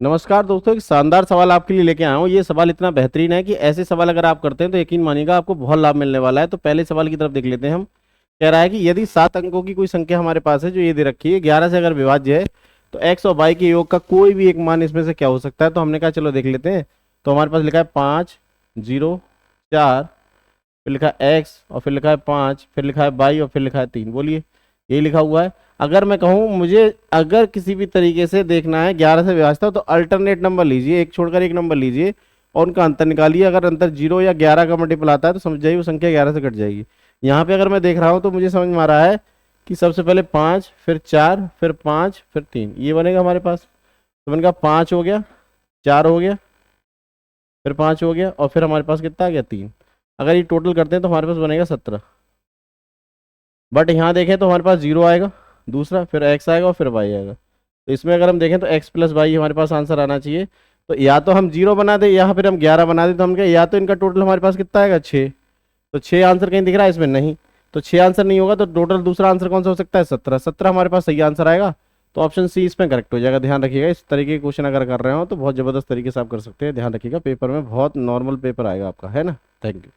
नमस्कार दोस्तों, एक शानदार सवाल आपके लिए लेके आया हूँ। ये सवाल इतना बेहतरीन है कि ऐसे सवाल अगर आप करते हैं तो यकीन मानिएगा आपको बहुत लाभ मिलने वाला है। तो पहले सवाल की तरफ देख लेते हैं हम। कह रहा है कि यदि 7 अंकों की कोई संख्या हमारे पास है जो ये दे रखी है 11 से अगर विभाज्य है तो x और y के योग का कोई भी एक मान इसमें से क्या हो सकता है। तो हमने कहा चलो देख लेते हैं। तो हमारे पास लिखा है 5, 0, 4, फिर लिखा है x और फिर लिखा है 5, फिर लिखा है y और फिर लिखा है 3। बोलिए, यही लिखा हुआ है। अगर मैं कहूँ मुझे अगर किसी भी तरीके से देखना है 11 से विभाजित तो अल्टरनेट नंबर लीजिए, एक छोड़कर एक नंबर लीजिए और उनका अंतर निकालिए। अगर अंतर 0 या 11 का मल्टीपल आता है तो समझ जाइए वो संख्या 11 से कट जाएगी। यहाँ पे अगर मैं देख रहा हूँ तो मुझे समझ में आ रहा है कि सबसे पहले 5, फिर 4, फिर 5, फिर 3, ये बनेगा हमारे पास। तो मैंने कहा 5 हो गया, 4 हो गया, फिर 5 हो गया और फिर हमारे पास कितना आ गया 3। अगर ये टोटल करते हैं तो हमारे पास बनेगा 17। बट यहाँ देखें तो हमारे पास 0 आएगा, दूसरा फिर x आएगा और फिर y आएगा। तो इसमें अगर हम देखें तो x प्लस वाई हमारे पास आंसर आना चाहिए। तो या तो हम 0 बना दें या फिर हम 11 बना दें। तो हम क्या, या तो इनका टोटल हमारे पास कितना आएगा 6। तो 6 आंसर कहीं दिख रहा है इसमें? नहीं। तो 6 आंसर नहीं होगा तो टोटल दूसरा आंसर कौन सा हो सकता है? 17। 17 हमारे पास सही आंसर आएगा। तो ऑप्शन सी इसमें करेक्ट हो जाएगा। ध्यान रखिएगा, इस तरीके के क्वेश्चन अगर कर रहे हो तो बहुत जबरदस्त तरीके से आप कर सकते हैं। ध्यान रखिएगा, पेपर में बहुत नॉर्मल पेपर आएगा आपका, है ना। Thank you.